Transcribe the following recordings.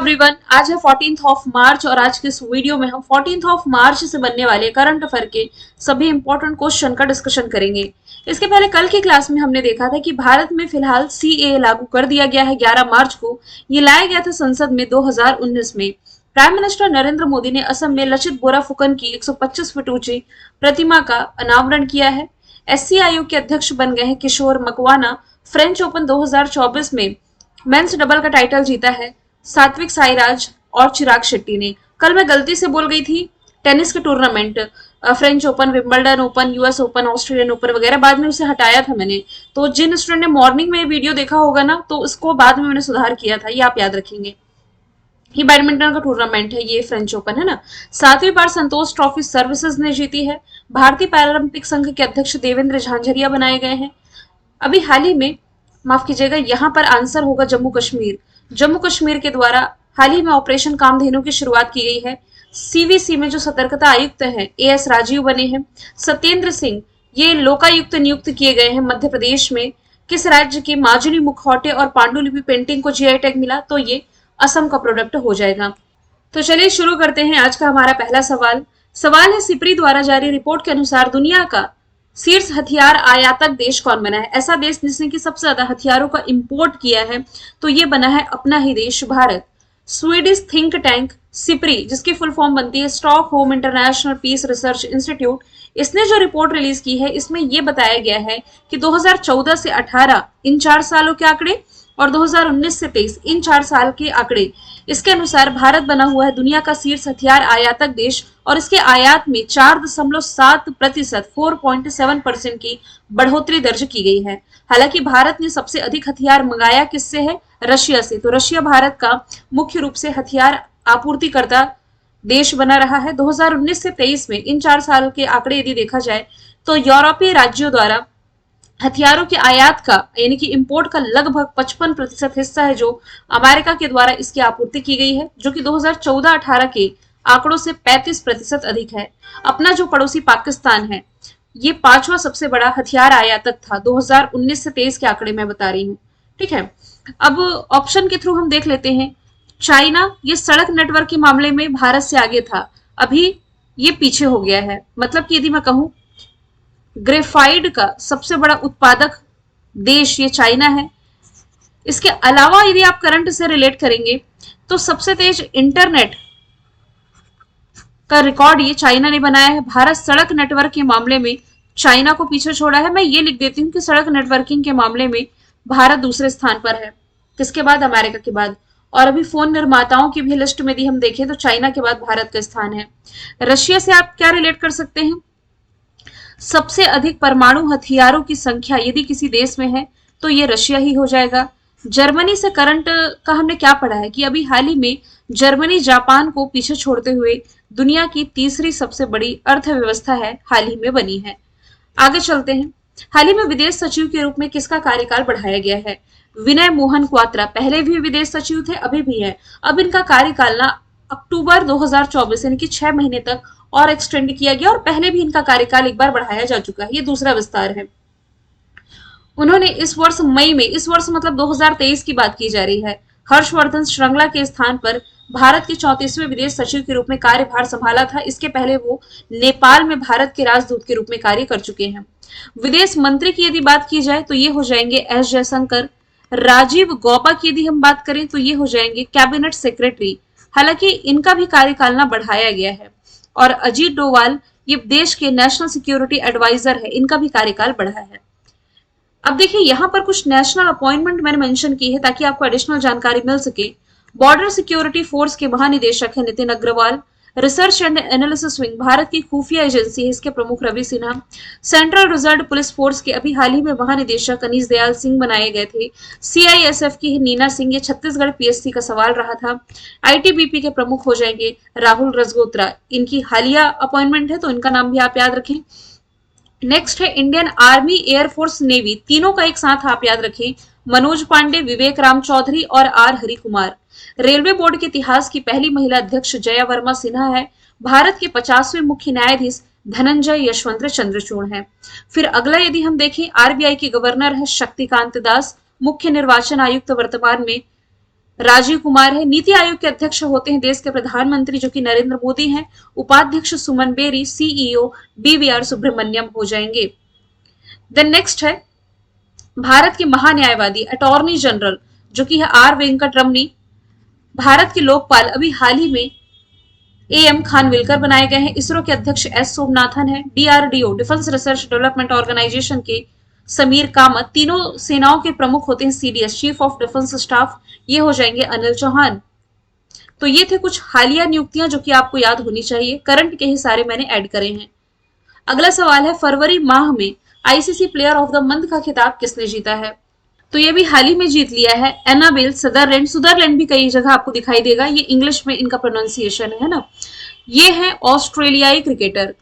Everyone, आज है 14th of March और आज के इस वीडियो में हम 14th ऑफ मार्च से बनने वाले करंट अफेयर के सभी इंपॉर्टेंट क्वेश्चन का डिस्कशन करेंगे। इसके पहले कल की क्लास में हमने देखा था कि भारत में फिलहाल सीएए लागू कर दिया गया है 11 मार्च को। ये लाया गया था संसद में 2019 में। प्राइम मिनिस्टर नरेंद्र मोदी ने असम में लचित बोराफुकन की 125 फीट ऊंची प्रतिमा का अनावरण किया है। एससी आयोग के अध्यक्ष बन गए हैं किशोर मकवाना। फ्रेंच ओपन 2024 में मेंस डबल का टाइटल जीता है सात्विक साईराज और चिराग शेट्टी ने। कल मैं गलती से बोल गई थी टेनिस के tournament, French open, Wimbledon open, US open, Australian open वगैरह, बाद में उसे हटाया था मैंने। तो जिन स्टूडेंट ने मॉर्निंग में वीडियो देखा होगा ना, तो उसको बाद में मैंने सुधार किया था, ये आप याद रखेंगे। ये बैडमिंटन का टूर्नामेंट है, ये फ्रेंच ओपन है ना। 7वीं बार संतोष ट्रॉफी सर्विसेज ने जीती है। भारतीय पैरालंपिक संघ के अध्यक्ष देवेंद्र झांझरिया बनाए गए हैं। अभी हाल ही में, माफ कीजिएगा, यहाँ पर आंसर होगा जम्मू कश्मीर। जम्मू कश्मीर के द्वारा हाल ही में ऑपरेशन कामधेनु की शुरुआत की गई है। सीवीसी में जो सतर्कता आयुक्त हैं एएस राजीव बने हैं। सत्येंद्र सिंह ये लोकायुक्त नियुक्त किए गए हैं मध्य प्रदेश में। किस राज्य की माजुली मुखौटे और पांडुलिपि पेंटिंग को जीआई टैग मिला? तो ये असम का प्रोडक्ट हो जाएगा। तो चलिए शुरू करते हैं आज का हमारा पहला सवाल। सवाल है, सिप्री द्वारा जारी रिपोर्ट के अनुसार दुनिया का शीर्ष हथियार आयातक देश कौन बना है? ऐसा देश जिसने कि सबसे ज्यादा हथियारों का इंपोर्ट किया है, तो ये बना है अपना ही देश Bharat. Swedish think tank SIPRI, जिसकी फुल फॉर्म बनती है Stockholm International Peace Research Institute, इसने जो रिपोर्ट रिलीज की है, इसमें यह बताया गया है कि 2014 से 18 इन 4 सालों के आंकड़े और 2019 से 23 इन 4 साल के आंकड़े, इसके अनुसार भारत बना हुआ है दुनिया का शीर्ष हथियार आयातक देश और इसके आयात में 4.7% 4.7% की बढ़ोतरी दर्ज की गई है। हालांकि भारत ने सबसे अधिक हथियार मंगाया किससे है? रशिया से। तो रशिया भारत का मुख्य रूप से हथियार आपूर्तिकर्ता देश बना रहा है। 2019 से 23 में इन 4 साल के आंकड़े यदि देखा जाए तो यूरोपीय राज्यों द्वारा हथियारों के आयात का यानी कि इंपोर्ट का लगभग 55% हिस्सा है जो अमेरिका के द्वारा इसकी आपूर्ति की गई है, जो कि 2014-18 के आंकड़ों से 35% अधिक है। अपना जो पड़ोसी पाकिस्तान है, ये 5वां सबसे बड़ा हथियार आयातक था। 2019 से 23 के आंकड़े मैं बता रही हूँ, ठीक है। अब ऑप्शन के थ्रू हम देख लेते हैं। चाइना, ये सड़क नेटवर्क के मामले में भारत से आगे था, अभी ये पीछे हो गया है। मतलब कि यदि मैं कहूं ग्रेफाइड का सबसे बड़ा उत्पादक देश ये चाइना है। इसके अलावा यदि आप करंट से रिलेट करेंगे तो सबसे तेज इंटरनेट का रिकॉर्ड ये चाइना ने बनाया है। भारत सड़क नेटवर्क के मामले में चाइना को पीछे छोड़ा है। मैं ये लिख देती हूँ कि सड़क नेटवर्किंग के मामले में भारत दूसरे स्थान पर है। किसके बाद? अमेरिका के बाद। और अभी फोन निर्माताओं की भी लिस्ट में यदि हम देखें तो चाइना के बाद भारत का स्थान है। रशिया से आप क्या रिलेट कर सकते हैं? सबसे अधिक परमाणु हथियारों की संख्या यदि किसी देश में है तो ये रशिया ही हो जाएगा। जर्मनी से करंट का हमने क्या पढ़ा है कि अभी हाल ही में जर्मनी जापान को पीछे छोड़ते हुए दुनिया की तीसरी सबसे बड़ी अर्थव्यवस्था है, हाल ही में बनी है। आगे चलते हैं। हाल ही में विदेश सचिव के रूप में किसका कार्यकाल बढ़ाया गया है? विनय मोहन क्वात्रा पहले भी विदेश सचिव थे, अभी भी है। अब इनका कार्यकाल ना अक्टूबर 2024 यानी कि 6 महीने तक और एक्सटेंड किया गया और पहले भी इनका कार्यकाल एक बार बढ़ाया जा चुका है। ये दूसरा विस्तार है। उन्होंने इस वर्ष मई में, इस वर्ष मतलब 2023 की बात की जा रही है, हर्षवर्धन श्रृंगला के स्थान पर भारत के 34वें विदेश सचिव के रूप में कार्यभार संभाला था। इसके पहले वो नेपाल में भारत के राजदूत के रूप में कार्य कर चुके हैं। विदेश मंत्री की यदि बात की जाए तो ये हो जाएंगे एस जयशंकर। राजीव गौबा की यदि हम बात करें तो ये हो जाएंगे कैबिनेट सेक्रेटरी। हालांकि इनका भी कार्यकाल ना बढ़ाया गया है। और अजीत डोवाल ये देश के नेशनल सिक्योरिटी एडवाइजर है, इनका भी कार्यकाल बढ़ा है। अब देखिए यहाँ पर कुछ नेशनल अपॉइंटमेंट मैंने मेंशन की है ताकि आपको एडिशनल जानकारी मिल सके। बॉर्डर सिक्योरिटी फोर्स के महानिदेशक है Nitin Agarwal. Research and analysis wing Bharat की खुफिया एजेंसी है, इसके प्रमुख Ravi Sinha. Central reserve police force के अभी हाल ही में महानिदेशक अनीस दयाल सिंह बनाए गए थे। सीआईएसएफ की है नीना सिंह, ये छत्तीसगढ़ पीएससी का सवाल रहा था। आईटीबीपी के प्रमुख हो जाएंगे राहुल रजगोत्रा, इनकी हालिया अपॉइंटमेंट है तो इनका नाम भी आप याद रखें। नेक्स्ट है इंडियन आर्मी, एयरफोर्स, नेवी, तीनों का एक साथ आप याद रखें। मनोज पांडे, विवेक राम चौधरी और R Hari Kumar. Railway board के इतिहास की पहली महिला अध्यक्ष जया वर्मा सिन्हा है। भारत के 50वें मुख्य न्यायाधीश धनंजय यशवंत चंद्रचूड़ हैं। फिर अगला यदि हम देखें, आरबीआई के गवर्नर है शक्तिकांत दास। मुख्य निर्वाचन आयुक्त वर्तमान में राजीव कुमार है। नीति आयोग के अध्यक्ष होते हैं देश के प्रधानमंत्री जो कि नरेंद्र मोदी हैं। उपाध्यक्ष सुमन बेरी, सीईओ बीवीआर सुब्रमण्यम हो जाएंगे। देन नेक्स्ट है भारत के महान्यायवादी अटॉर्नी जनरल जो कि है आर वेंकट रमनी। भारत के लोकपाल अभी हाल ही में एएम खानविलकर बनाए गए हैं। इसरो के अध्यक्ष एस सोमनाथन है। DRDO defence research development organisation के समीर कामत। तीनों सेनाओं के प्रमुख होते हैं CDS, chief of defence staff, ये हो जाएंगे अनिल चौहान। तो ये थे कुछ हालिया नियुक्तियां जो कि आपको याद होनी चाहिए। करंट के ही सारे मैंने ऐड करे हैं। अगला सवाल है फरवरी माह में ICC player of the month का खिताब किसने जीता है? तो ये भी हाल ही में जीत लिया है एनाबेल सदरलैंड। सुदरलैंड भी कई जगह आपको दिखाई देगा, ये इंग्लिश में इनका प्रोनाउंसिएशन है ना। ये है ऑस्ट्रेलियाई क्रिकेटर।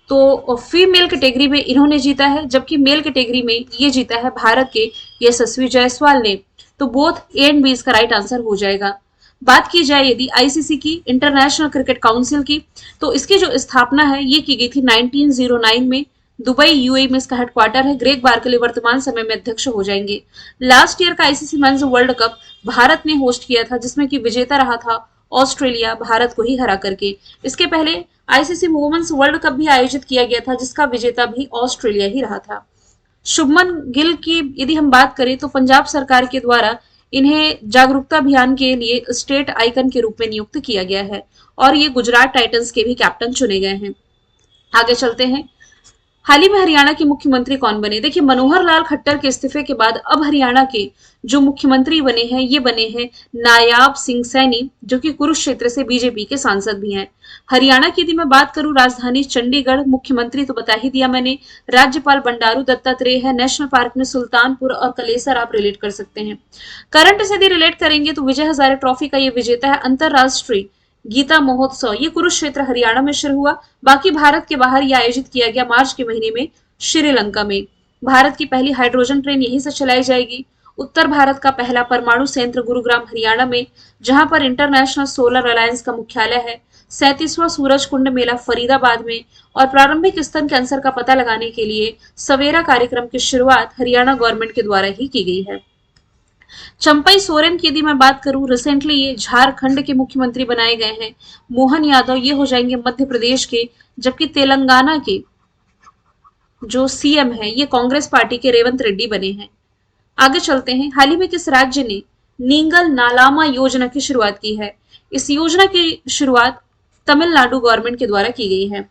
तो फीमेल कैटेगरी में इन्होंने जीता है, जबकि मेल कैटेगरी में ये जीता है भारत के यशस्वी जायसवाल ने। तो बोथ ए एंड बी इसका राइट आंसर हो जाएगा। बात की जाए यदि आईसीसी की, इंटरनेशनल क्रिकेट काउंसिल की, तो इसकी जो स्थापना है ये की गई थी 1909 में। दुबई यूएई में इसका हेडक्वार्टर है। ग्रेग बार्कले वर्तमान समय में अध्यक्ष हो जाएंगे। लास्ट ईयर का ICC men's world cup Bharat ने होस्ट किया था, जिसमें कि विजेता रहा था ऑस्ट्रेलिया, भारत को ही हरा करके। इसके पहले आईसीसी वुमेन्स वर्ल्ड कप भी आयोजित किया गया था, जिसका विजेता भी ऑस्ट्रेलिया ही रहा था। शुभमन गिल की यदि हम बात करें तो पंजाब सरकार के द्वारा इन्हें जागरूकता अभियान के लिए स्टेट आइकन के रूप में नियुक्त किया गया है और ये गुजरात टाइटंस के भी कैप्टन चुने गए हैं। आगे चलते हैं। हाल ही में हरियाणा के मुख्यमंत्री कौन बने? देखिए, मनोहर लाल खट्टर के इस्तीफे के बाद अब हरियाणा के जो मुख्यमंत्री बने हैं ये बने हैं नायाब सिंह सैनी, जो कि कुरुक्षेत्र से बीजेपी के सांसद भी हैं। हरियाणा की यदि मैं बात करूं, राजधानी चंडीगढ़, मुख्यमंत्री तो बता ही दिया मैंने, राज्यपाल बंडारू दत्तात्रेय है। नेशनल पार्क में सुल्तानपुर और कलेसर आप रिलेट कर सकते हैं। करंट से यदि रिलेट करेंगे तो विजय हजारे ट्रॉफी का ये विजेता है। अंतरराष्ट्रीय गीता महोत्सव ये कुरुक्षेत्र हरियाणा में शुरू हुआ। बाकी भारत के बाहर यह आयोजित किया गया मार्च के महीने में श्रीलंका में। भारत की पहली हाइड्रोजन ट्रेन यहीं से चलाई जाएगी। उत्तर भारत का पहला परमाणु संयंत्र गुरुग्राम हरियाणा में, जहां पर इंटरनेशनल सोलर अलायंस का मुख्यालय है। 37वां सूरज कुंड मेला फरीदाबाद में। और प्रारंभिक स्तन कैंसर का पता लगाने के लिए सवेरा कार्यक्रम की शुरुआत हरियाणा गवर्नमेंट के द्वारा ही की गई है। चंपई सोरेन की यदि मैं बात करूं, रिसेंटली ये झारखंड के मुख्यमंत्री बनाए गए हैं। मोहन यादव ये हो जाएंगे मध्य प्रदेश के, जबकि तेलंगाना के जो सीएम है ये कांग्रेस पार्टी के रेवंत रेड्डी बने हैं। आगे चलते हैं। हाल ही में किस राज्य ने नींगल नालामा योजना की शुरुआत की है? इस योजना की शुरुआत तमिलनाडु गवर्नमेंट के द्वारा की गई है।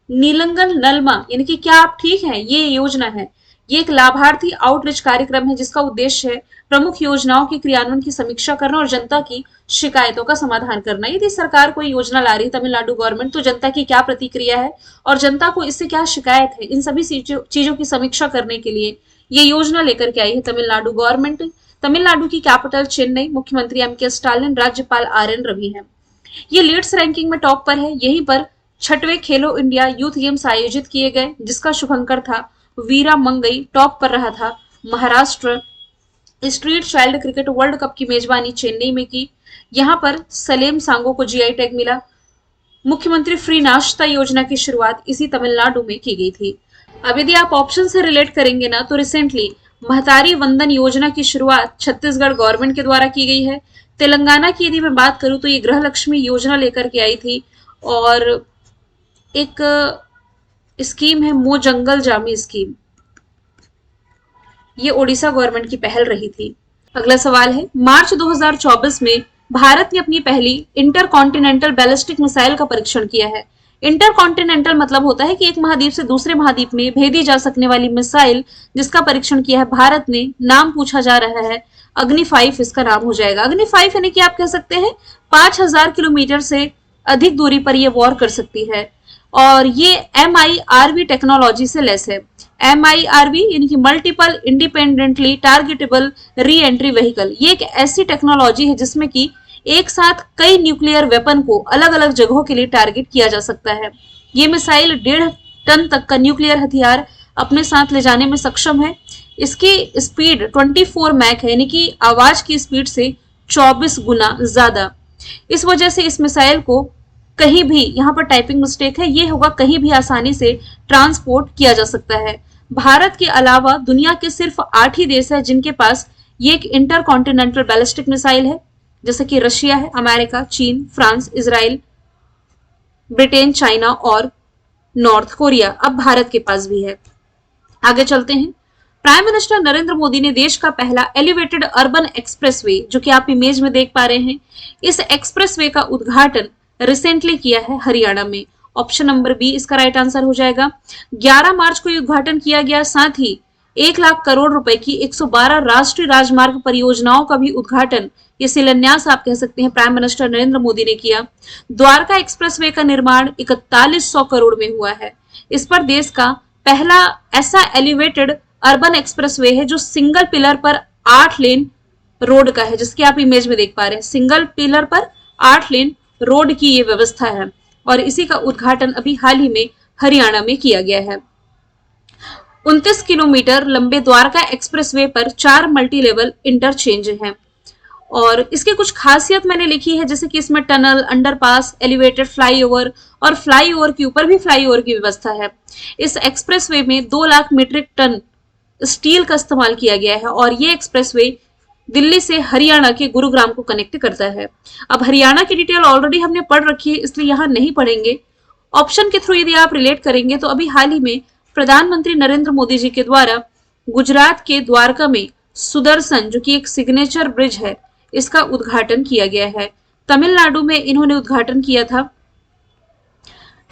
नीलंगल नलमा यानी कि क्या आप ठीक हैं, ये योजना है। ये एक लाभार्थी आउटरीच कार्यक्रम है जिसका उद्देश्य है प्रमुख योजनाओं के क्रियान्वयन की समीक्षा करना और जनता की शिकायतों का समाधान करना। यदि सरकार कोई योजना ला रही है तमिलनाडु गवर्नमेंट, तो जनता की क्या प्रतिक्रिया है और जनता को इससे क्या शिकायत है, इन सभी चीजों की समीक्षा करने के लिए ये योजना लेकर के आई है तमिलनाडु गवर्नमेंट। तमिलनाडु की कैपिटल चेन्नई, मुख्यमंत्री एम.के. स्टालिन, राज्यपाल आर.एन. रवि है। ये लीड्स रैंकिंग में टॉप पर है। यहीं पर 6वें खेलो इंडिया यूथ गेम्स आयोजित किए गए, जिसका शुभंकर था वीरा मंगई। टॉप पर रहा था Maharashtra. Street child cricket world cup की मेजबानी चेन्नई में की। यहां पर सलेम सांगो को जीआई टैग मिला। मुख्यमंत्री फ्री नाश्ता योजना की शुरुआत इसी तमिलनाडु में की गई थी। अब यदि आप ऑप्शन से रिलेट करेंगे ना, तो रिसेंटली महतारी वंदन योजना की शुरुआत छत्तीसगढ़ गवर्नमेंट के द्वारा की गई है। तेलंगाना की यदि मैं बात करूं तो ये गृह लक्ष्मी योजना लेकर के आई थी और एक स्कीम है मो जंगल जामी स्कीम, ये ओडिशा गवर्नमेंट की पहल रही थी। अगला सवाल है, मार्च 2024 में भारत ने अपनी पहली इंटरकॉन्टिनेंटल बैलिस्टिक मिसाइल का परीक्षण किया है। इंटरकॉन्टिनेंटल मतलब होता है कि एक महाद्वीप से दूसरे महाद्वीप में भेदी जा सकने वाली मिसाइल, जिसका परीक्षण किया है भारत ने। नाम पूछा जा रहा है अग्नि 5, इसका नाम हो जाएगा। अग्नि 5 यानी कि आप कह सकते हैं 5000 किलोमीटर से अधिक दूरी पर यह वॉर कर सकती है और ये MIRV टेक्नोलॉजी से लेस है। MIRV यानी कि multiple independently targetable re entry vehicle. ये एक ऐसी टेक्नोलॉजी है जिसमें कि एक साथ कई न्यूक्लियर वेपन को अलग अलग जगहों के लिए टारगेट किया जा सकता है। ये मिसाइल 1.5 टन तक का न्यूक्लियर हथियार अपने साथ ले जाने में सक्षम है। इसकी स्पीड 24 मैक है, यानी कि आवाज की स्पीड से 24 गुना ज्यादा। इस वजह से इस मिसाइल को कहीं भी, यहाँ पर टाइपिंग मिस्टेक है, ये होगा, कहीं भी आसानी से ट्रांसपोर्ट किया जा सकता है। भारत के अलावा दुनिया के सिर्फ 8 ही देश है जिनके पास ये एक इंटरकॉन्टिनेंटल बैलिस्टिक मिसाइल है। जैसे कि रशिया है, अमेरिका, चीन, फ्रांस, इसराइल, ब्रिटेन, चाइना और नॉर्थ कोरिया। अब भारत के पास भी है। आगे चलते हैं। प्राइम मिनिस्टर नरेंद्र मोदी ने देश का पहला एलिवेटेड अर्बन एक्सप्रेसवे, जो कि आप इमेज में देख पा रहे हैं, इस एक्सप्रेसवे का उद्घाटन रिसेंटली किया है हरियाणा में। ऑप्शन नंबर बी इसका राइट आंसर हो जाएगा। 11 मार्च को ये उद्घाटन किया गया। साथ ही 1 लाख करोड़ रुपए की 112 राष्ट्रीय राजमार्ग परियोजनाओं का भी उद्घाटन, ये शिलान्यास आप कह सकते हैं, प्राइम मिनिस्टर नरेंद्र मोदी ने किया। द्वारका एक्सप्रेसवे का निर्माण 4100 करोड़ में हुआ है। इस पर देश का पहला ऐसा एलिवेटेड अर्बन एक्सप्रेसवे है जो सिंगल पिलर पर 8 लेन रोड का है, जिसकी आप इमेज में देख पा रहे हैं। सिंगल पिलर पर 8 लेन रोड की ये व्यवस्था है और इसी का उद्घाटन अभी हाल ही में हरियाणा में किया गया है। 29 किलोमीटर लंबे द्वारका एक्सप्रेसवे पर 4 मल्टी लेवल इंटरचेंज हैं और इसकी कुछ खासियत मैंने लिखी है, जैसे कि इसमें टनल, अंडरपास, एलिवेटेड फ्लाईओवर और फ्लाईओवर के ऊपर भी फ्लाईओवर की व्यवस्था है। इस एक्सप्रेसवे में 2 लाख मीट्रिक टन स्टील का इस्तेमाल किया गया है और ये एक्सप्रेसवे दिल्ली से हरियाणा के गुरुग्राम को कनेक्ट करता है। अब हरियाणा की डिटेल ऑलरेडी हमने पढ़ रखी है, इसलिए यहां नहीं पढ़ेंगे। ऑप्शन के थ्रू यदि आप रिलेट करेंगे तो अभी हाल ही में प्रधानमंत्री नरेंद्र मोदी जी के द्वारा गुजरात के द्वारका में सुदर्शन, जो कि एक सिग्नेचर ब्रिज है, इसका उद्घाटन किया गया है। तमिलनाडु में इन्होंने उद्घाटन किया था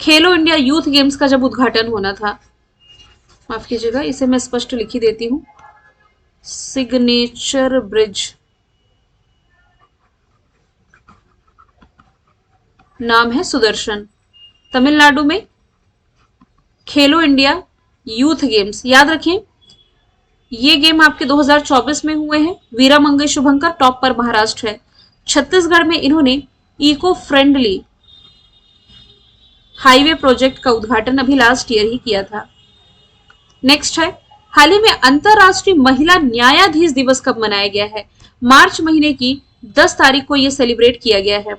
खेलो इंडिया यूथ गेम्स का जब उद्घाटन होना था। माफ कीजिएगा, इसे मैं स्पष्ट लिख ही देती हूं। सिग्नेचर ब्रिज नाम है सुदर्शन। तमिलनाडु में खेलो इंडिया यूथ गेम्स, याद रखें ये गेम आपके 2024 में हुए हैं। वीरामंगई शुभंकर टॉप पर महाराष्ट्र है। छत्तीसगढ़ में इन्होंने इको फ्रेंडली हाईवे प्रोजेक्ट का उद्घाटन अभी लास्ट ईयर ही किया था। नेक्स्ट है, हाल ही में अंतरराष्ट्रीय महिला न्यायाधीश दिवस कब मनाया गया है? मार्च महीने की 10 तारीख को यह सेलिब्रेट किया गया है।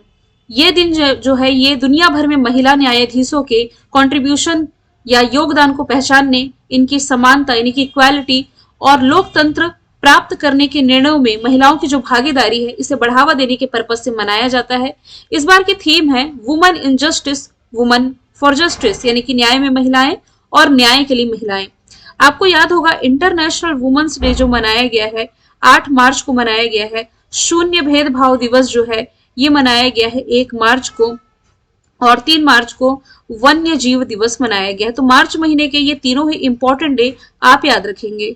ये दिन जो है ये दुनिया भर में महिला न्यायाधीशों के कंट्रीब्यूशन या योगदान को पहचानने, इनकी समानता यानी कि इक्वालिटी और लोकतंत्र प्राप्त करने के निर्णयों में महिलाओं की जो भागीदारी है, इसे बढ़ावा देने के पर्पज से मनाया जाता है। इस बार की थीम है woman in justice, woman for justice, यानी कि न्याय में महिलाएं और न्याय के लिए महिलाएं। आपको याद होगा इंटरनेशनल वुमेन्स डे जो मनाया गया है 8 मार्च को मनाया गया है। शून्य भेदभाव दिवस जो है ये मनाया गया है 1 मार्च को और 3 मार्च को वन्य जीव दिवस मनाया गया है। तो मार्च महीने के ये तीनों ही इंपॉर्टेंट डे आप याद रखेंगे।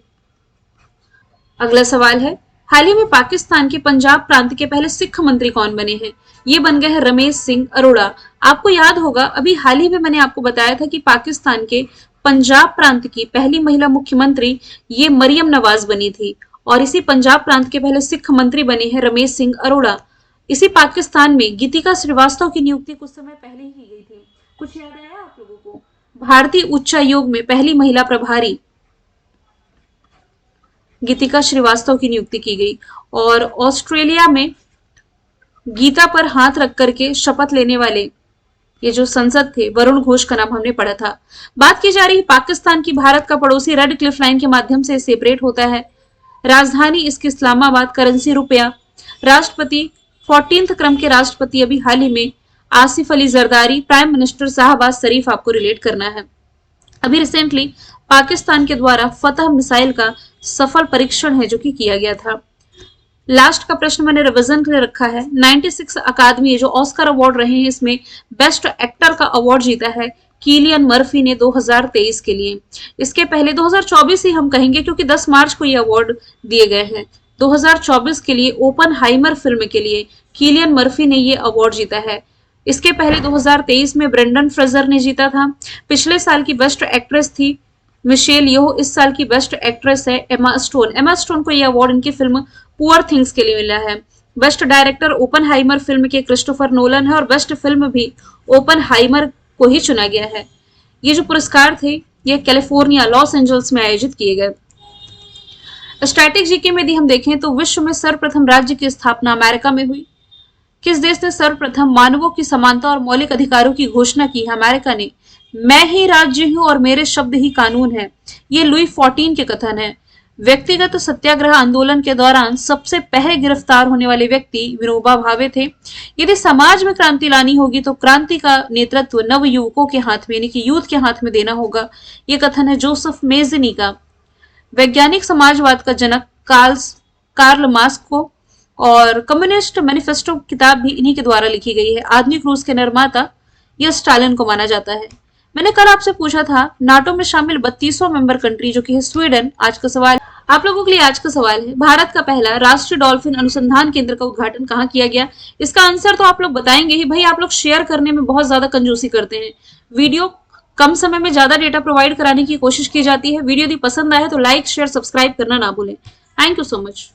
अगला सवाल है, हाल ही में पाकिस्तान के पंजाब प्रांत के पहले सिख मंत्री कौन बने हैं? ये बन गए हैं रमेश सिंह अरोड़ा। आपको याद होगा अभी हाल ही में मैंने आपको बताया था कि पाकिस्तान के पंजाब प्रांत की पहली महिला मुख्यमंत्री ये मरियम नवाज बनी थी और इसी पंजाब प्रांत के पहले सिख मंत्री बने हैं रमेश सिंह अरोड़ा। इसी पाकिस्तान में गीतिका श्रीवास्तव की नियुक्ति कुछ समय पहले ही की गई थी। कुछ याद आया आप लोगों को? भारतीय उच्चायोग में पहली महिला प्रभारी गीतिका श्रीवास्तव की नियुक्ति की गई और ऑस्ट्रेलिया में गीता पर हाथ रख करके शपथ लेने वाले ये जो संसद थे वरुण घोष का नाम हमने पढ़ा था। बात की जा रही पाकिस्तान की भारत का पड़ोसी रेड क्लिफ लाइन के माध्यम से सेपरेट होता है। राजधानी इसकी इस्लामाबाद, करेंसी रुपया। राष्ट्रपति 14th क्रम के राष्ट्रपति अभी हाल ही में आसिफ अली जरदारी, प्राइम मिनिस्टर शाहबाज शरीफ आपको रिलेट करना है। अभी रिसेंटली पाकिस्तान के द्वारा फतह मिसाइल का सफल परीक्षण है जो कि किया गया था। लास्ट का प्रश्न मैंने रिवीजन के लिए रखा है। 96 अकादमी जो ऑस्कर अवार्ड रहे हैं इसमें बेस्ट एक्टर का अवार्ड जीता है किलियन मर्फी ने 2023 के लिए। इसके पहले 2024 ही हम कहेंगे क्योंकि 10 मार्च को ये अवार्ड दिए गए हैं। 2024 के लिए ओपनहाइमर फिल्म के लिए किलियन मर्फी ने ये अवार्ड जीता है। इसके पहले 2023 में ब्रेंडन फ्रेजर ने जीता था। पिछले साल की बेस्ट एक्ट्रेस थी मिशेल यो, इस साल की बेस्ट एक्ट्रेस है एमा स्टोन। एमा स्टोन को यह अवार्ड इनकी फिल्म पुअर थिंग्स के लिए मिला है। बेस्ट डायरेक्टर ओपनहाइमर फिल्म के क्रिस्टोफर नोलन है और बेस्ट फिल्म भी ओपनहाइमर को ही चुना गया है। ये जो पुरस्कार थे ये कैलिफोर्निया लॉस एंजल्स में आयोजित किए गए। स्टैटिक जीके में यदि हम देखें तो विश्व में सर्वप्रथम राज्य की स्थापना अमेरिका में हुई। किस देश ने सर्वप्रथम मानवों की समानता और मौलिक अधिकारों की घोषणा की? अमेरिका ने। मैं ही राज्य हूं और मेरे शब्द ही कानून है, ये लुई 14 के कथन है। व्यक्तिगत सत्याग्रह आंदोलन के दौरान सबसे पहले गिरफ्तार होने वाले व्यक्ति विनोबा भावे थे। यदि समाज में क्रांति लानी होगी तो क्रांति का नेतृत्व नव युवकों के हाथ में यानी कि यूथ के हाथ में देना होगा। यह कथन है जोसेफ मेजनी का। वैज्ञानिक समाजवाद का जनक कार्ल मार्क्स को और कम्युनिस्ट मैनिफेस्टो किताब भी इन्हीं के द्वारा लिखी गई है। आधुनिक रूस के निर्माता यह स्टालिन को माना जाता है। मैंने कल आपसे पूछा था नाटो में शामिल 32वां मेंबर कंट्री जो कि है स्वीडन। आज का सवाल आप लोगों के लिए आज का सवाल है, भारत का पहला राष्ट्रीय डॉल्फिन अनुसंधान केंद्र का उद्घाटन कहाँ किया गया? इसका आंसर तो आप लोग बताएंगे ही भाई, आप लोग शेयर करने में बहुत ज्यादा कंजूसी करते हैं। वीडियो कम समय में ज्यादा डेटा प्रोवाइड कराने की कोशिश की जाती है। वीडियो यदि पसंद आए तो लाइक शेयर सब्सक्राइब करना ना भूलें। Thank you so much.